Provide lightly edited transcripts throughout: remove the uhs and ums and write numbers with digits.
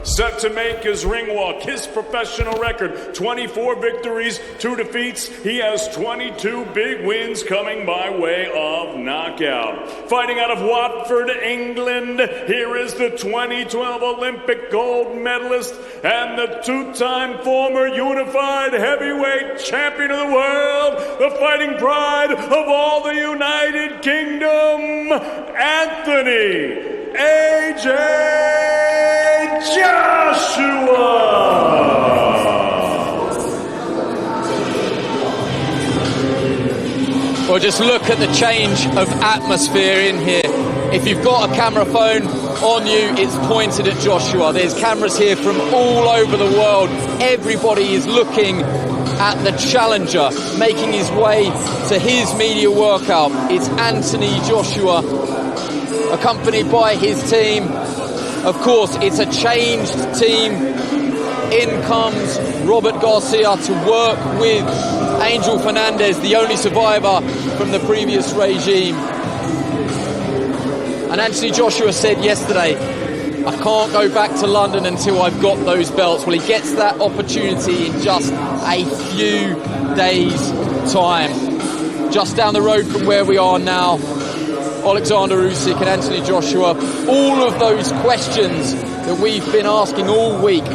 set to make his ring walk his professional record. 24 victories, 2 defeats. He has 22 big wins coming by way of knockout. Fighting out of Watford, England, here is the 2012 Olympic gold medalist and the 2-time former unified heavyweight champion of the world, the fighting pride of all the United Kingdom, Anthony AJ Joshua. Well, just look at the change of atmosphere in here. If you've got a camera phone on you, it's pointed at Joshua. There's cameras here from all over the world. Everybody is looking at the challenger making his way to his media workout. It's Anthony Joshua, accompanied by his team. Of course, it's a changed team. In comes Robert Garcia to work with Angel Fernandez, the only survivor from the previous regime. And Anthony Joshua said yesterday, I can't go back to London until I've got those belts. Well, he gets that opportunity in just a few days' time. Just down the road from where we are now, Alexander Usyk and Anthony Joshua, all of those questions that we've been asking all week.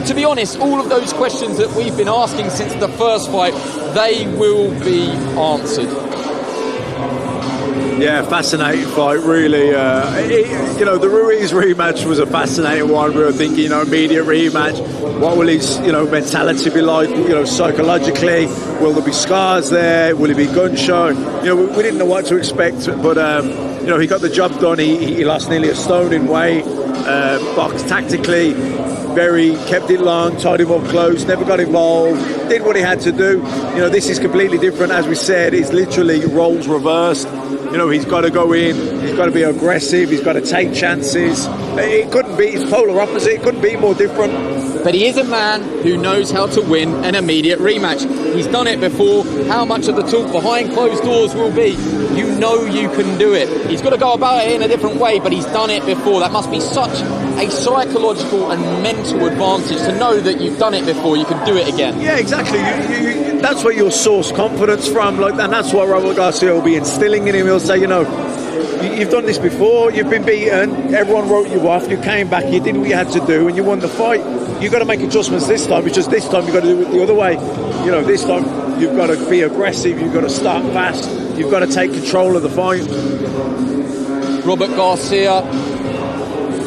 To be honest, all of those questions that we've been asking since the first fight, they will be answered. Yeah, fascinating fight, really. The Ruiz rematch was a fascinating one. We were thinking, immediate rematch. What will his, mentality be like? Psychologically, will there be scars there? Will he be gun-shy? We didn't know what to expect, but he got the job done. He lost nearly a stone in weight. Boxed tactically, kept it long, tied him up close, never got involved, did what he had to do. This is completely different. As we said, it's literally roles reversed. He's got to go in, he's got to be aggressive, he's got to take chances. It's polar opposite, it couldn't be more different. But he is a man who knows how to win an immediate rematch. He's done it before. How much of the talk behind closed doors will be, you can do it. He's got to go about it in a different way, but he's done it before. That must be such a psychological and mental advantage to know that you've done it before, you can do it again. Yeah, exactly. That's where you'll source confidence from, and that's what Robert Garcia will be instilling in him. He'll say, you've done this before, you've been beaten, everyone wrote you off, you came back, you did what you had to do, and you won the fight. You've got to make adjustments this time. It's just this time you've got to do it the other way. This time you've got to be aggressive, you've got to start fast, you've got to take control of the fight. Robert Garcia,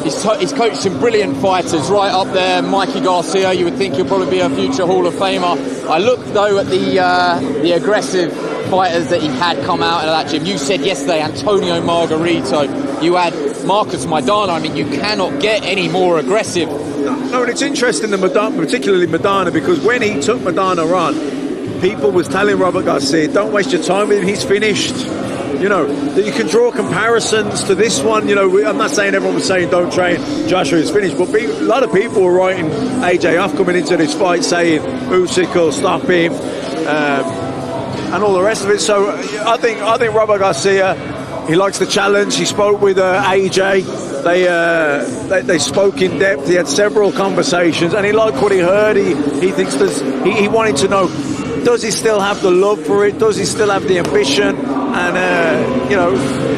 he's coached some brilliant fighters right up there. Mikey Garcia, you would think he'll probably be a future Hall of Famer. I look though at the aggressive fighters that he had come out of that gym. You said yesterday Antonio Margarito, you had Marcos Maidana. I mean, you cannot get any more aggressive. No, and it's interesting, particularly Maidana, because when he took Maidana on, people was telling Robert Garcia, don't waste your time with him, he's finished. That you can draw comparisons to this one. I'm not saying everyone was saying don't train, Joshua is finished, but a lot of people were writing AJ off coming into this fight, saying Usyk will stop him, and all the rest of it. So I think Robert Garcia, he likes the challenge. He spoke with AJ. They spoke in depth. He had several conversations, and he liked what he heard. He thinks he wanted to know, does he still have the love for it? Does he still have the ambition? And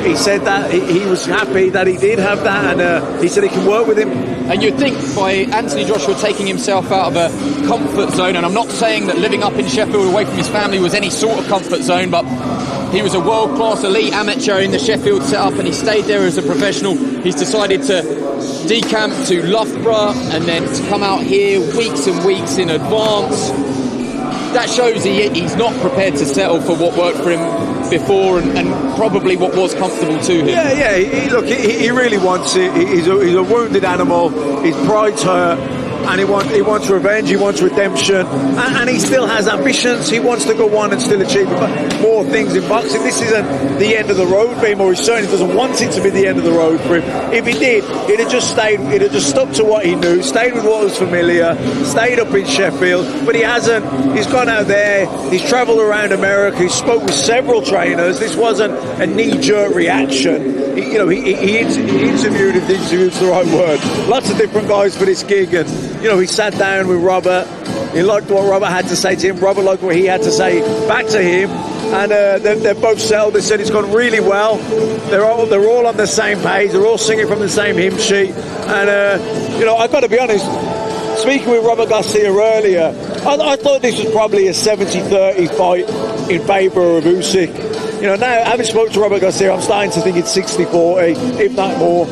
he said that he was happy that he did have that, and he said he can work with him. And you'd think by Anthony Joshua taking himself out of a comfort zone, and I'm not saying that living up in Sheffield away from his family was any sort of comfort zone, but he was a world-class elite amateur in the Sheffield setup, and he stayed there as a professional. He's decided to decamp to Loughborough and then to come out here weeks and weeks in advance. That shows he's not prepared to settle for what worked for him before and probably what was comfortable to him. Yeah. He really wants it. He's a wounded animal. His pride's hurt, and he wants revenge. He wants redemption, and he still has ambitions. He wants to go on and still achieve more things in boxing. This isn't the end of the road for him, or he certainly doesn't want it to be the end of the road for him. If he did, he'd have just stuck to what he knew, stayed with what was familiar, stayed up in Sheffield. But he hasn't. He's gone out there. He's travelled around America. He spoke with several trainers. This wasn't a knee-jerk reaction. he interviewed, if the interview's the right word, lots of different guys for this gig, and he sat down with Robert. He liked what Robert had to say to him. Robert liked what he had to say back to him, and they're both settled. They said it's gone really well. They're all on the same page. They're all singing from the same hymn sheet, and I've got to be honest. Speaking with Robert Garcia earlier, I thought this was probably a 70-30 fight in favour of Usyk. Now having spoken to Robert Garcia, I'm starting to think it's 60-40, if not more.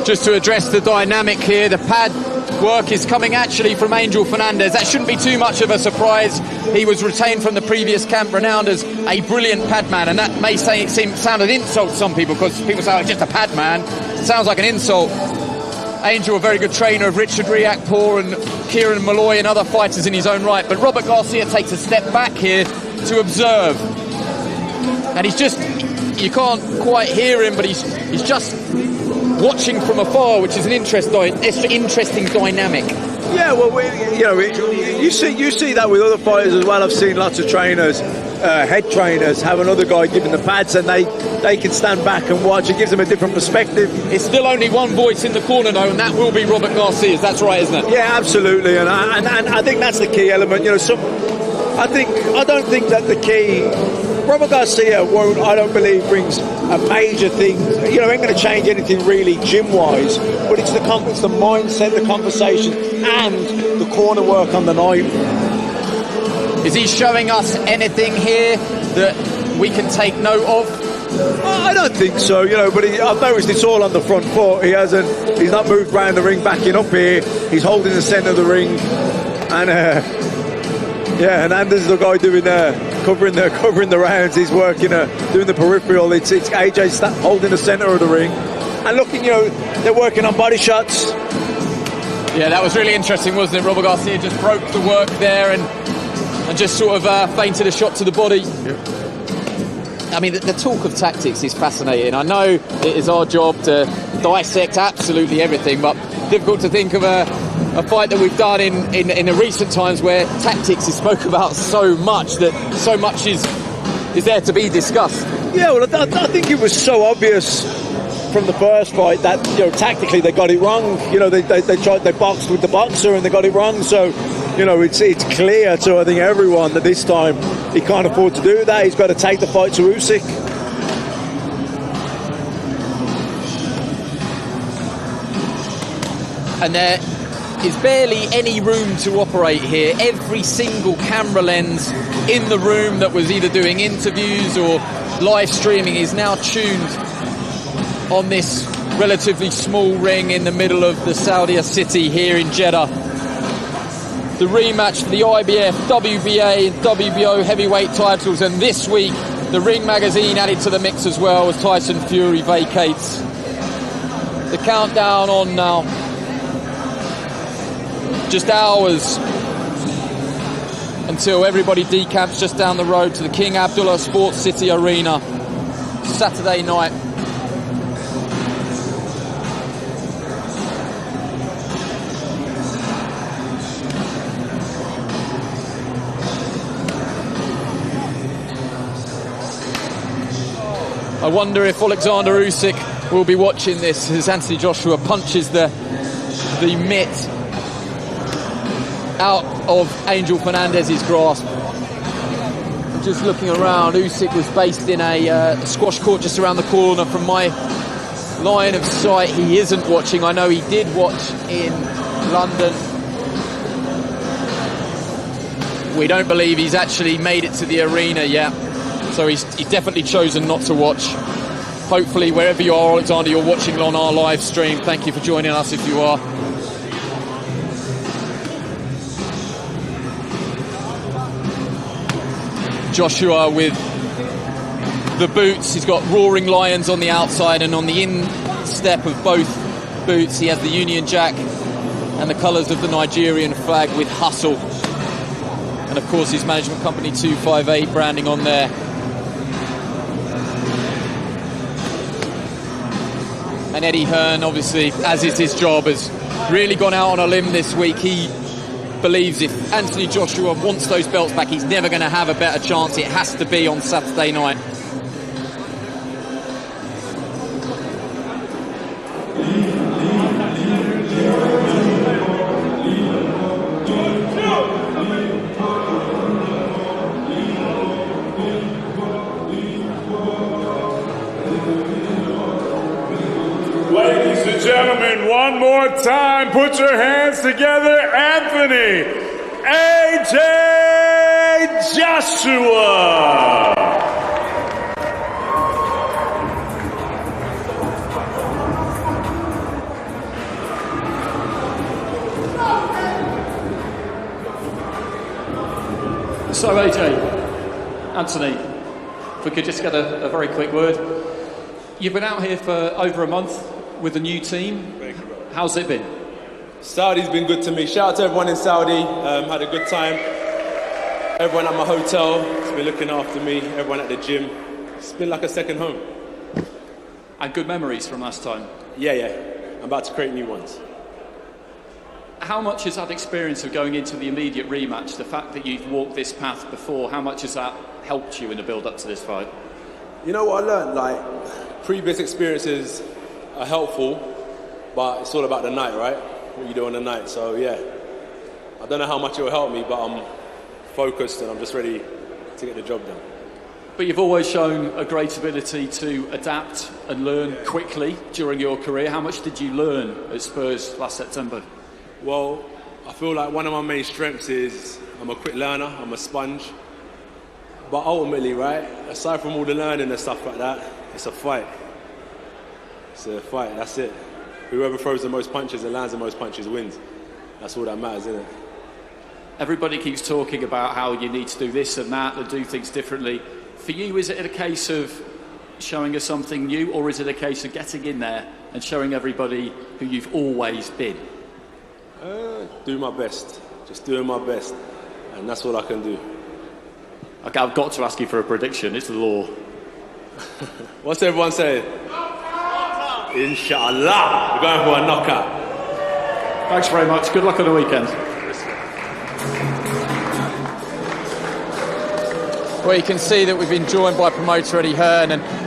Just to address the dynamic here, the pad work is coming actually from Angel Fernandez. That shouldn't be too much of a surprise. He was retained from the previous camp, renowned as a brilliant pad man, and that may sound an insult to some people, because people say, it's just a pad man. It sounds like an insult. Angel, a very good trainer of Richard Riakporhe and Kieran Malloy and other fighters in his own right. But Robert Garcia takes a step back here to observe. And you can't quite hear him, but he's just watching from afar, which is an interesting dynamic. Yeah, well, you see that with other fighters as well. I've seen lots of trainers, head trainers, have another guy giving the pads, and they can stand back and watch. It gives them a different perspective. It's still only one voice in the corner, though, and that will be Robert Garcia's. That's right, isn't it? Yeah, absolutely, and I think that's the key element. I don't think that the key. Robert Garcia won't, I don't believe, brings a major thing. Ain't going to change anything really gym-wise, but it's the mindset, the conversation, and the corner work on the night. Is he showing us anything here that we can take note of? I don't think so, but I've noticed it's all on the front foot. He's not moved around the ring, backing up here. He's holding the centre of the ring, and Hernandez is the guy doing covering the rounds. He's working, doing the peripheral. It's AJ holding the centre of the ring, and looking, they're working on body shots. Yeah, that was really interesting, wasn't it? Robert Garcia just broke the work there and just sort of feinted a shot to the body. Yeah. I mean, the talk of tactics is fascinating. I know it is our job to dissect absolutely everything, but difficult to think of a fight that we've done in the recent times where tactics is spoken about so much that so much is there to be discussed. Yeah, well, I think it was so obvious from the first fight that tactically they got it wrong. They boxed with the boxer and they got it wrong. So it's clear to I think everyone that this time he can't afford to do that. He's got to take the fight to Usyk. And there is barely any room to operate here. Every single camera lens in the room that was either doing interviews or live streaming is now tuned on this relatively small ring in the middle of the Saudi city here in Jeddah. The rematch for the IBF, WBA and WBO heavyweight titles, and this week the Ring magazine added to the mix as well as Tyson Fury vacates. The countdown on now. Just hours until everybody decamps just down the road to the King Abdullah Sports City Arena. Saturday night. I wonder if Alexander Usyk will be watching this as Anthony Joshua punches the mitt out of Angel Fernandez's grasp. I'm just looking around. Usyk was based in a squash court just around the corner from my line of sight. He isn't watching. I know he did watch in London. We don't believe he's actually made it to the arena yet, so he's definitely chosen not to watch. Hopefully wherever you are, Alexander, you're watching on our live stream. Thank you for joining us if you are. Joshua with the boots. He's got Roaring Lions on the outside, and on the instep of both boots he has the Union Jack and the colours of the Nigerian flag with Hustle, and of course his management company 258 branding on there. And Eddie Hearn, obviously, as is his job, has really gone out on a limb this week. He believes if Anthony Joshua wants those belts back, he's never going to have a better chance. It has to be on Saturday night. time, put your hands together, Anthony AJ Joshua. So AJ, Anthony, if we could just get a very quick word. You've been out here for over a month with a new team. Thank you, bro. How's it been? Saudi's been good to me. Shout out to everyone in Saudi. Had a good time. Everyone at my hotel has been looking after me. Everyone at the gym. It's been like a second home. And good memories from last time. Yeah. I'm about to create new ones. How much has that experience of going into the immediate rematch, the fact that you've walked this path before, how much has that helped you in the build-up to this fight? You know what I learned? Like, previous experiences are helpful, but it's all about the night, right? What you do on the night. So, yeah. I don't know how much it will help me, but I'm focused and I'm just ready to get the job done. But you've always shown a great ability to adapt and learn quickly during your career. How much did you learn at Spurs last September? Well, I feel like one of my main strengths is I'm a quick learner, I'm a sponge. But ultimately, right, aside from all the learning and stuff like that, it's a fight. It's a fight, that's it. Whoever throws the most punches and lands the most punches wins. That's all that matters, isn't it? Everybody keeps talking about how you need to do this and that and do things differently. For you, is it a case of showing us something new, or is it a case of getting in there and showing everybody who you've always been? Do my best. Just doing my best. And that's all I can do. Okay, I've got to ask you for a prediction. It's the law. What's everyone saying? Inshallah. We're going for a knockout. Thanks very much. Good luck on the weekend. Well, you can see that we've been joined by promoter Eddie Hearn, and